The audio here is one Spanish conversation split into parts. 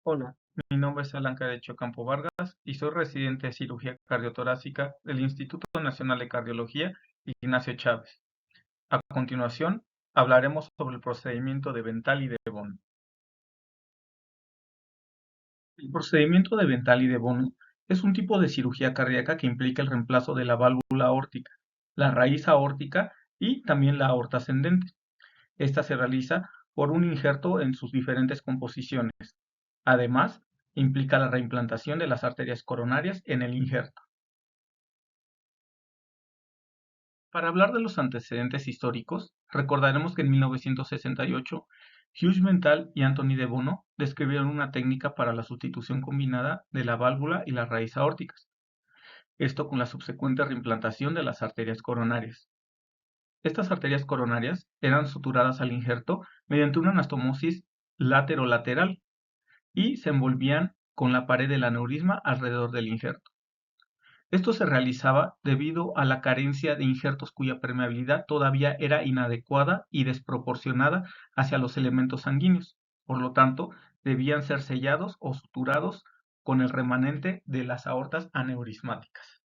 Hola, mi nombre es Alan Cadecho Campo Vargas y soy residente de cirugía cardiotorácica del Instituto Nacional de Cardiología Ignacio Chávez. A continuación, hablaremos sobre el procedimiento de Ventral y de Bono. El procedimiento de Ventral y de Bono es un tipo de cirugía cardíaca que implica el reemplazo de la válvula aórtica, la raíz aórtica y también la aorta ascendente. Esta se realiza por un injerto en sus diferentes composiciones. Además, implica la reimplantación de las arterias coronarias en el injerto. Para hablar de los antecedentes históricos, recordaremos que en 1968, Hughes Mental y Anthony de Bono describieron una técnica para la sustitución combinada de la válvula y las raíces aórticas, esto con la subsecuente reimplantación de las arterias coronarias. Estas arterias coronarias eran suturadas al injerto mediante una anastomosis laterolateral y se envolvían con la pared del aneurisma alrededor del injerto. Esto se realizaba debido a la carencia de injertos cuya permeabilidad todavía era inadecuada y desproporcionada hacia los elementos sanguíneos. Por lo tanto, debían ser sellados o suturados con el remanente de las aortas aneurismáticas.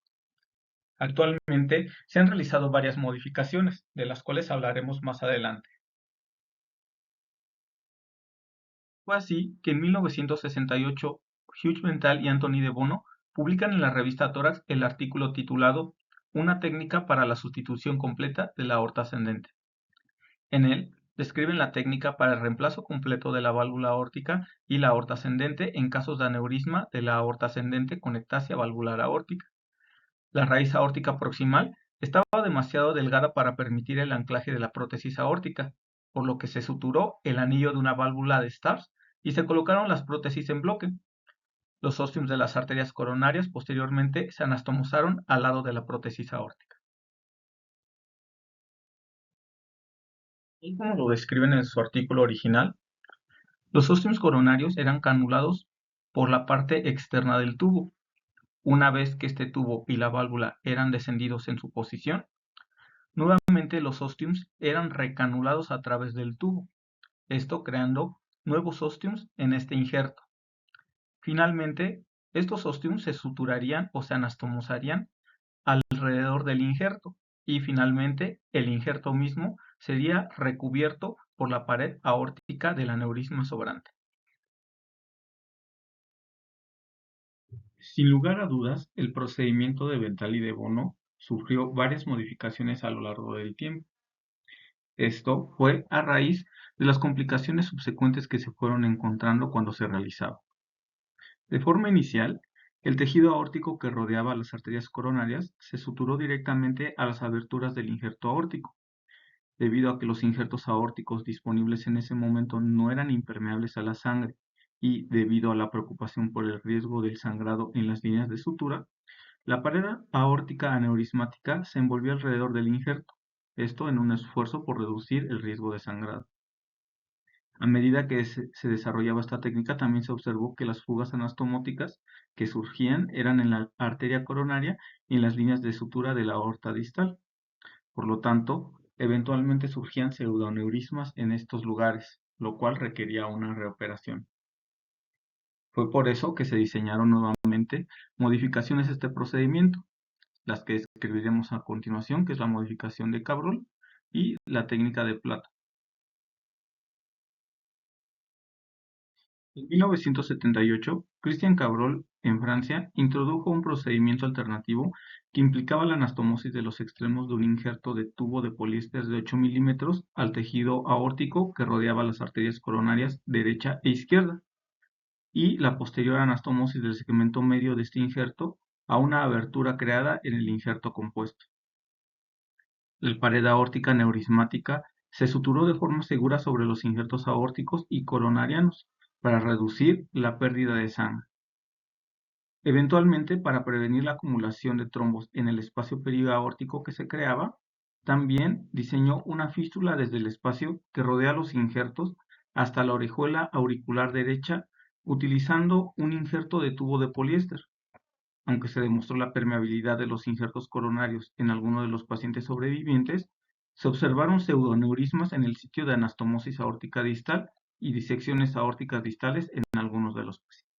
Actualmente se han realizado varias modificaciones, de las cuales hablaremos más adelante. Fue así que en 1968 Hugh Mental y Anthony de Bono publican en la revista Tórax el artículo titulado "Una técnica para la sustitución completa de la aorta ascendente". En él describen la técnica para el reemplazo completo de la válvula aórtica y la aorta ascendente en casos de aneurisma de la aorta ascendente con ectasia valvular aórtica. La raíz aórtica proximal estaba demasiado delgada para permitir el anclaje de la prótesis aórtica, por lo que se suturó el anillo de una válvula de Stars y se colocaron las prótesis en bloque. Los ostiums de las arterias coronarias posteriormente se anastomosaron al lado de la prótesis aórtica. Y como lo describen en su artículo original, los ostiums coronarios eran canulados por la parte externa del tubo. Una vez que este tubo y la válvula eran descendidos en su posición, nuevamente los ostiums eran recanulados a través del tubo, esto creando nuevos ostiums en este injerto. Finalmente, estos ostiums se suturarían o se anastomosarían alrededor del injerto y finalmente el injerto mismo sería recubierto por la pared aórtica del aneurisma sobrante. Sin lugar a dudas, el procedimiento de Ventral y de Bono sufrió varias modificaciones a lo largo del tiempo. Esto fue a raíz de las complicaciones subsecuentes que se fueron encontrando cuando se realizaba. De forma inicial, el tejido aórtico que rodeaba las arterias coronarias se suturó directamente a las aberturas del injerto aórtico, debido a que los injertos aórticos disponibles en ese momento no eran impermeables a la sangre y debido a la preocupación por el riesgo del sangrado en las líneas de sutura, la pared aórtica aneurismática se envolvió alrededor del injerto, esto en un esfuerzo por reducir el riesgo de sangrado. A medida que se desarrollaba esta técnica, también se observó que las fugas anastomóticas que surgían eran en la arteria coronaria y en las líneas de sutura de la aorta distal. Por lo tanto, eventualmente surgían pseudoaneurismas en estos lugares, lo cual requería una reoperación. Fue por eso que se diseñaron nuevamente modificaciones a este procedimiento, las que describiremos a continuación, que es la modificación de Cabrol y la técnica de Plato. En 1978, Christian Cabrol, en Francia, introdujo un procedimiento alternativo que implicaba la anastomosis de los extremos de un injerto de tubo de poliéster de 8 milímetros al tejido aórtico que rodeaba las arterias coronarias derecha e izquierda, y la posterior anastomosis del segmento medio de este injerto a una abertura creada en el injerto compuesto. La pared aórtica aneurismática se suturó de forma segura sobre los injertos aórticos y coronarianos para reducir la pérdida de sangre. Eventualmente, para prevenir la acumulación de trombos en el espacio periaórtico que se creaba, también diseñó una fístula desde el espacio que rodea los injertos hasta la orejuela auricular derecha utilizando un injerto de tubo de poliéster. Aunque se demostró la permeabilidad de los injertos coronarios en algunos de los pacientes sobrevivientes, se observaron pseudoaneurismas en el sitio de anastomosis aórtica distal y disecciones aórticas distales en algunos de los pacientes.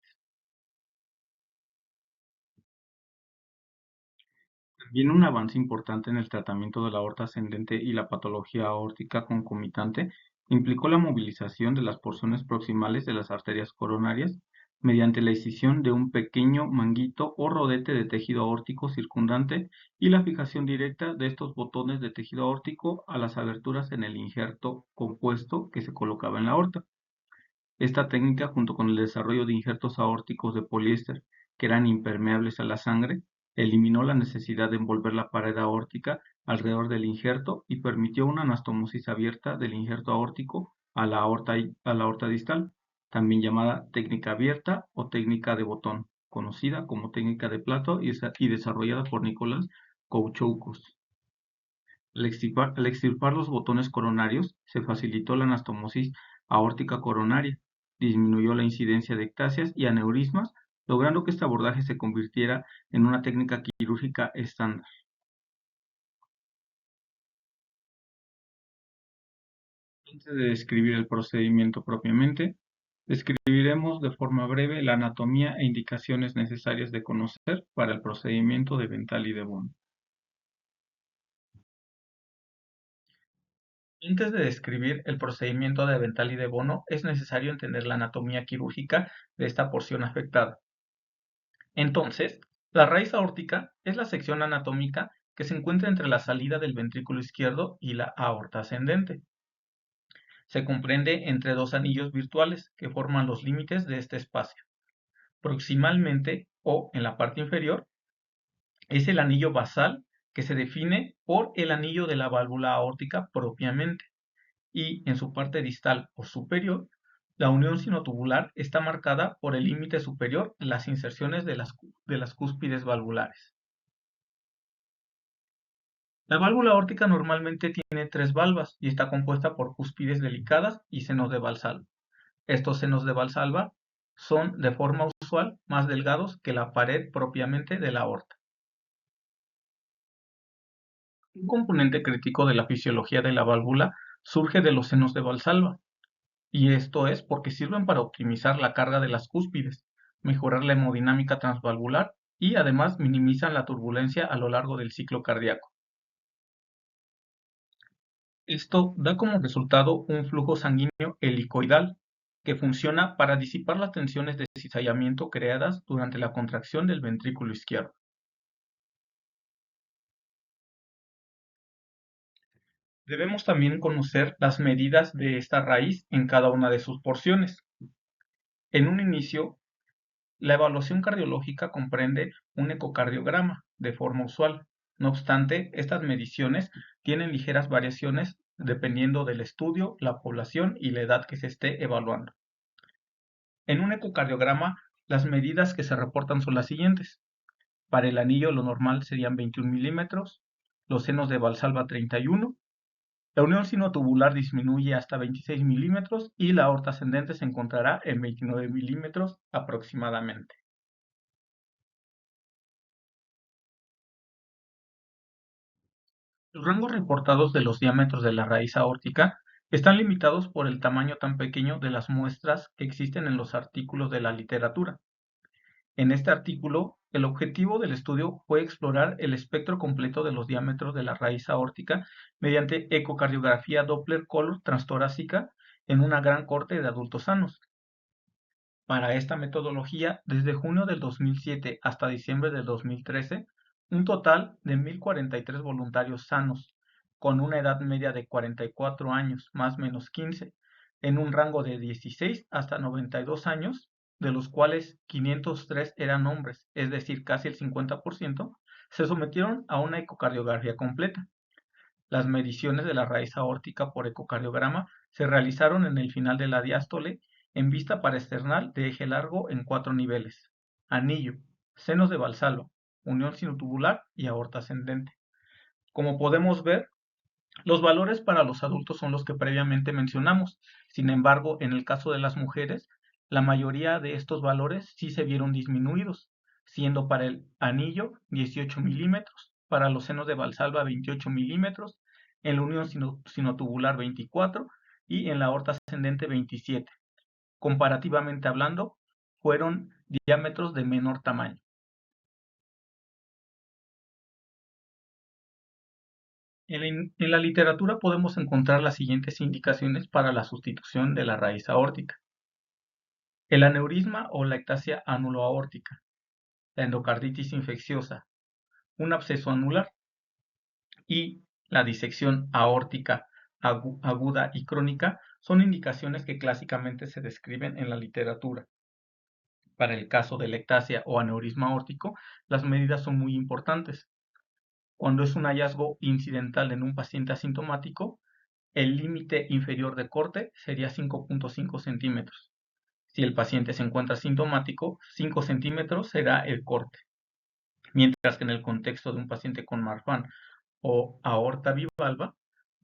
También un avance importante en el tratamiento de la aorta ascendente y la patología aórtica concomitante implicó la movilización de las porciones proximales de las arterias coronarias mediante la incisión de un pequeño manguito o rodete de tejido aórtico circundante y la fijación directa de estos botones de tejido aórtico a las aberturas en el injerto compuesto que se colocaba en la aorta. Esta técnica, junto con el desarrollo de injertos aórticos de poliéster que eran impermeables a la sangre, eliminó la necesidad de envolver la pared aórtica alrededor del injerto y permitió una anastomosis abierta del injerto aórtico a la aorta distal, también llamada técnica abierta o técnica de botón, conocida como técnica de plato y desarrollada por Nicolás Koutchoukos. Al extirpar los botones coronarios, se facilitó la anastomosis aórtica coronaria, disminuyó la incidencia de ectasias y aneurismas, logrando que este abordaje se convirtiera en una técnica quirúrgica estándar. Antes de describir el procedimiento propiamente, describiremos de forma breve la anatomía e indicaciones necesarias de conocer para el procedimiento de Ventral y de Bono. Antes de describir el procedimiento de Ventral y de Bono, es necesario entender la anatomía quirúrgica de esta porción afectada. Entonces, la raíz aórtica es la sección anatómica que se encuentra entre la salida del ventrículo izquierdo y la aorta ascendente. Se comprende entre dos anillos virtuales que forman los límites de este espacio. Proximalmente o en la parte inferior es el anillo basal que se define por el anillo de la válvula aórtica propiamente y en su parte distal o superior la unión sinotubular está marcada por el límite superior de las inserciones de las cúspides valvulares. La válvula aórtica normalmente tiene tres valvas y está compuesta por cúspides delicadas y senos de Valsalva. Estos senos de Valsalva son de forma usual más delgados que la pared propiamente de la aorta. Un componente crítico de la fisiología de la válvula surge de los senos de Valsalva, y esto es porque sirven para optimizar la carga de las cúspides, mejorar la hemodinámica transvalvular y además minimizan la turbulencia a lo largo del ciclo cardíaco. Esto da como resultado un flujo sanguíneo helicoidal que funciona para disipar las tensiones de cizallamiento creadas durante la contracción del ventrículo izquierdo. Debemos también conocer las medidas de esta raíz en cada una de sus porciones. En un inicio, la evaluación cardiológica comprende un ecocardiograma de forma usual. No obstante, estas mediciones tienen ligeras variaciones dependiendo del estudio, la población y la edad que se esté evaluando. En un ecocardiograma, las medidas que se reportan son las siguientes. Para el anillo lo normal serían 21 milímetros, los senos de Valsalva 31, la unión sinotubular disminuye hasta 26 milímetros y la aorta ascendente se encontrará en 29 milímetros aproximadamente. Los rangos reportados de los diámetros de la raíz aórtica están limitados por el tamaño tan pequeño de las muestras que existen en los artículos de la literatura. En este artículo, el objetivo del estudio fue explorar el espectro completo de los diámetros de la raíz aórtica mediante ecocardiografía Doppler color transtorácica en una gran corte de adultos sanos. Para esta metodología, desde junio del 2007 hasta diciembre del 2013, un total de 1.043 voluntarios sanos, con una edad media de 44 años, más o menos 15, en un rango de 16 hasta 92 años, de los cuales 503 eran hombres, es decir, casi el 50%, se sometieron a una ecocardiografía completa. Las mediciones de la raíz aórtica por ecocardiograma se realizaron en el final de la diástole en vista paraesternal de eje largo en 4 niveles: anillo, senos de Valsalva, unión sinotubular y aorta ascendente. Como podemos ver, los valores para los adultos son los que previamente mencionamos. Sin embargo, en el caso de las mujeres, la mayoría de estos valores sí se vieron disminuidos, siendo para el anillo 18 milímetros, para los senos de Valsalva 28 milímetros, en la unión sinotubular 24 y en la aorta ascendente 27. Comparativamente hablando, fueron diámetros de menor tamaño. En la literatura podemos encontrar las siguientes indicaciones para la sustitución de la raíz aórtica: el aneurisma o la ectasia anuloaórtica, la endocarditis infecciosa, un absceso anular y la disección aórtica aguda y crónica son indicaciones que clásicamente se describen en la literatura. Para el caso de la ectasia o aneurisma aórtico, las medidas son muy importantes. Cuando es un hallazgo incidental en un paciente asintomático, el límite inferior de corte sería 5.5 centímetros. Si el paciente se encuentra sintomático, 5 centímetros será el corte, mientras que en el contexto de un paciente con Marfan o aorta bivalva,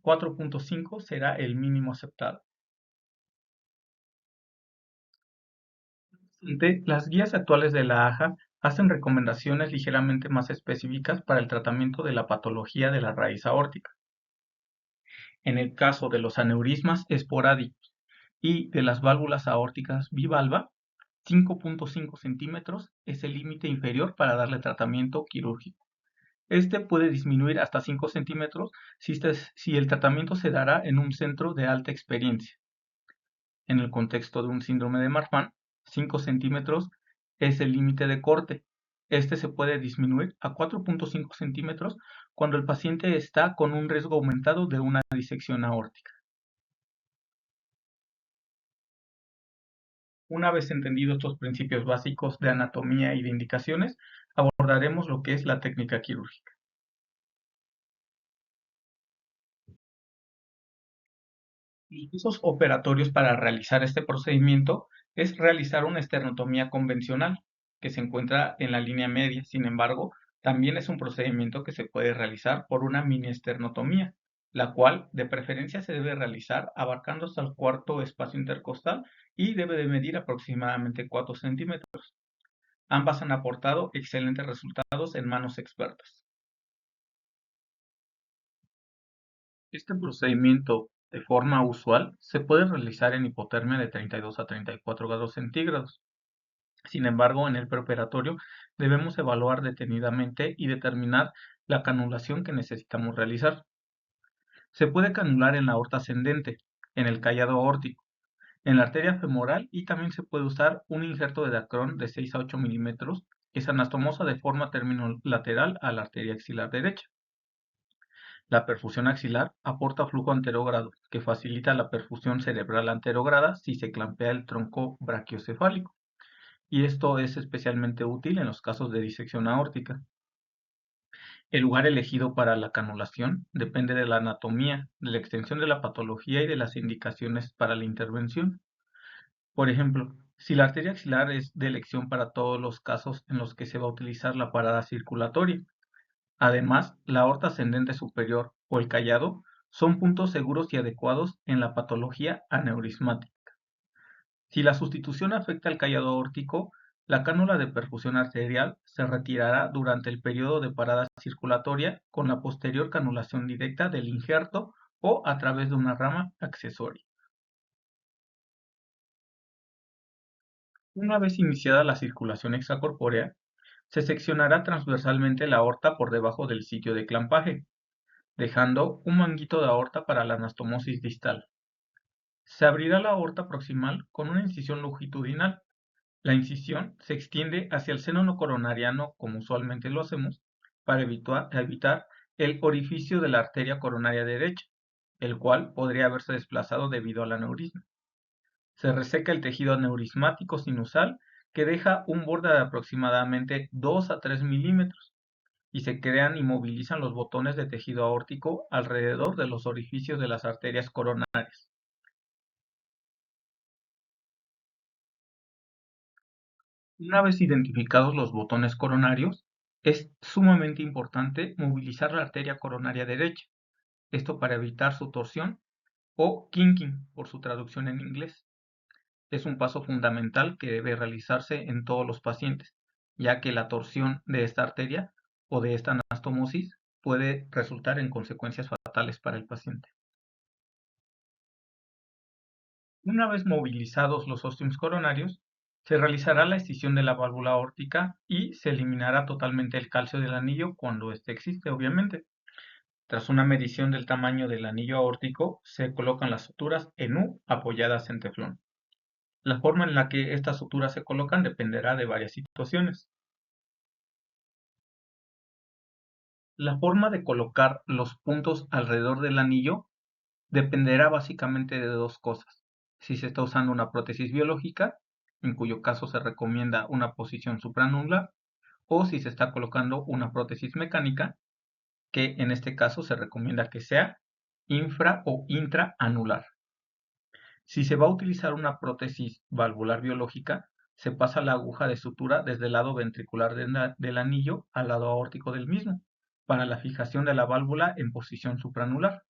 4.5 será el mínimo aceptado. Las guías actuales de la AJA hacen recomendaciones ligeramente más específicas para el tratamiento de la patología de la raíz aórtica. En el caso de los aneurismas esporádicos y de las válvulas aórticas bivalva, 5.5 centímetros es el límite inferior para darle tratamiento quirúrgico. Este puede disminuir hasta 5 centímetros si el tratamiento se dará en un centro de alta experiencia. En el contexto de un síndrome de Marfan, 5 centímetros es el límite de corte. Este se puede disminuir a 4.5 centímetros cuando el paciente está con un riesgo aumentado de una disección aórtica. Una vez entendidos estos principios básicos de anatomía y de indicaciones, abordaremos lo que es la técnica quirúrgica. Los usos operatorios para realizar este procedimiento es realizar una esternotomía convencional, que se encuentra en la línea media. Sin embargo, también es un procedimiento que se puede realizar por una mini esternotomía, la cual de preferencia se debe realizar abarcando hasta el cuarto espacio intercostal y debe de medir aproximadamente 4 centímetros. Ambas han aportado excelentes resultados en manos expertas. Este procedimiento, de forma usual, se puede realizar en hipotermia de 32 a 34 grados centígrados. Sin embargo, en el preoperatorio debemos evaluar detenidamente y determinar la canulación que necesitamos realizar. Se puede canular en la aorta ascendente, en el callado aórtico, en la arteria femoral y también se puede usar un injerto de Dacron de 6 a 8 milímetros que se anastomosa de forma terminolateral a la arteria axilar derecha. La perfusión axilar aporta flujo anterogrado, que facilita la perfusión cerebral anterograda si se clampea el tronco brachiocefálico, y esto es especialmente útil en los casos de disección aórtica. El lugar elegido para la canulación depende de la anatomía, de la extensión de la patología y de las indicaciones para la intervención. Por ejemplo, si la arteria axilar es de elección para todos los casos en los que se va a utilizar la parada circulatoria. Además, la aorta ascendente superior o el callado son puntos seguros y adecuados en la patología aneurismática. Si la sustitución afecta al callado aórtico, la cánula de perfusión arterial se retirará durante el periodo de parada circulatoria con la posterior canulación directa del injerto o a través de una rama accesoria. Una vez iniciada la circulación extracorpórea, se seccionará transversalmente la aorta por debajo del sitio de clampaje, dejando un manguito de aorta para la anastomosis distal. Se abrirá la aorta proximal con una incisión longitudinal. La incisión se extiende hacia el seno no coronariano, como usualmente lo hacemos, para evitar el orificio de la arteria coronaria derecha, el cual podría haberse desplazado debido al aneurisma. Se reseca el tejido aneurismático sinusal, que deja un borde de aproximadamente 2 a 3 milímetros, y se crean y movilizan los botones de tejido aórtico alrededor de los orificios de las arterias coronarias. Una vez identificados los botones coronarios, es sumamente importante movilizar la arteria coronaria derecha, esto para evitar su torsión o kinking por su traducción en inglés. Es un paso fundamental que debe realizarse en todos los pacientes, ya que la torsión de esta arteria o de esta anastomosis puede resultar en consecuencias fatales para el paciente. Una vez movilizados los ósteos coronarios, se realizará la escisión de la válvula aórtica y se eliminará totalmente el calcio del anillo cuando éste existe, obviamente. Tras una medición del tamaño del anillo aórtico, se colocan las suturas en U apoyadas en teflón. La forma en la que estas suturas se colocan dependerá de varias situaciones. La forma de colocar los puntos alrededor del anillo dependerá básicamente de dos cosas. Si se está usando una prótesis biológica, en cuyo caso se recomienda una posición supranular, o si se está colocando una prótesis mecánica, que en este caso se recomienda que sea infra o intraanular. Si se va a utilizar una prótesis valvular biológica, se pasa la aguja de sutura desde el lado ventricular del anillo al lado aórtico del mismo, para la fijación de la válvula en posición supranular.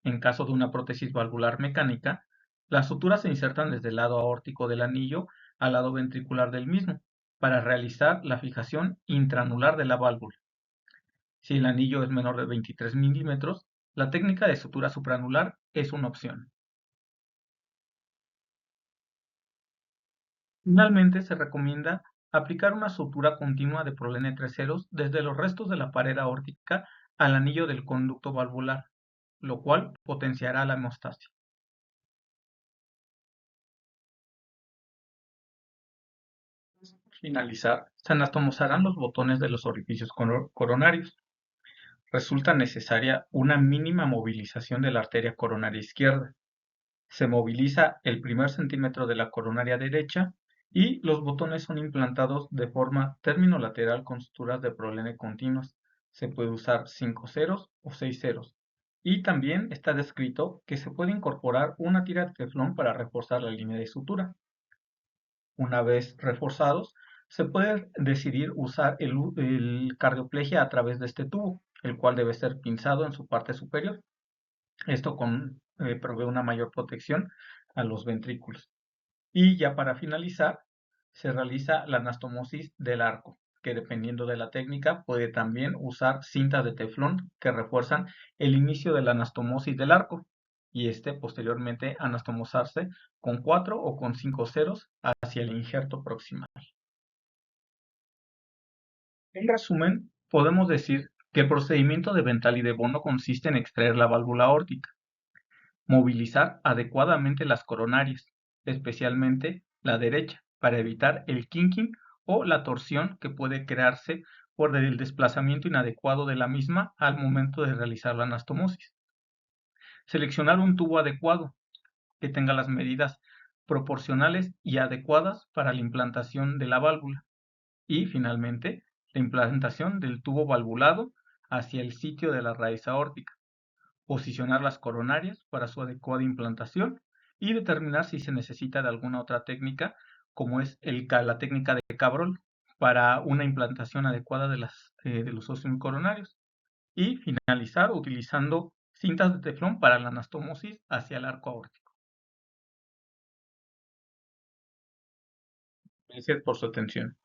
En caso de una prótesis valvular mecánica, las suturas se insertan desde el lado aórtico del anillo al lado ventricular del mismo, para realizar la fijación intraanular de la válvula. Si el anillo es menor de 23 milímetros, la técnica de sutura supraanular es una opción. Finalmente, se recomienda aplicar una sutura continua de prolene 3 ceros desde los restos de la pared aórtica al anillo del conducto valvular, lo cual potenciará la hemostasia. Finalizar, se anatomosarán los botones de los orificios coronarios. Resulta necesaria una mínima movilización de la arteria coronaria izquierda. Se moviliza el primer centímetro de la coronaria derecha y los botones son implantados de forma término-lateral con suturas de prolene continuas. Se puede usar 5 ceros o 6 ceros. Y también está descrito que se puede incorporar una tira de teflón para reforzar la línea de sutura. Una vez reforzados, se puede decidir usar el cardioplegia a través de este tubo, el cual debe ser pinzado en su parte superior. Esto provee una mayor protección a los ventrículos. Y ya para finalizar, se realiza la anastomosis del arco, que dependiendo de la técnica puede también usar cintas de teflón que refuerzan el inicio de la anastomosis del arco y posteriormente anastomosarse con 4 o con 5 ceros hacia el injerto proximal. En resumen, podemos decir que el procedimiento de ventral y de Bono consiste en extraer la válvula aórtica, movilizar adecuadamente las coronarias, especialmente la derecha, para evitar el kinking o la torsión que puede crearse por el desplazamiento inadecuado de la misma al momento de realizar la anastomosis. Seleccionar un tubo adecuado que tenga las medidas proporcionales y adecuadas para la implantación de la válvula. Y finalmente, la implantación del tubo valvulado hacia el sitio de la raíz aórtica. Posicionar las coronarias para su adecuada implantación y determinar si se necesita de alguna otra técnica, como es la técnica de Cabrol, para una implantación adecuada de los óseos coronarios. Y finalizar utilizando cintas de teflón para la anastomosis hacia el arco aórtico. Gracias por su atención.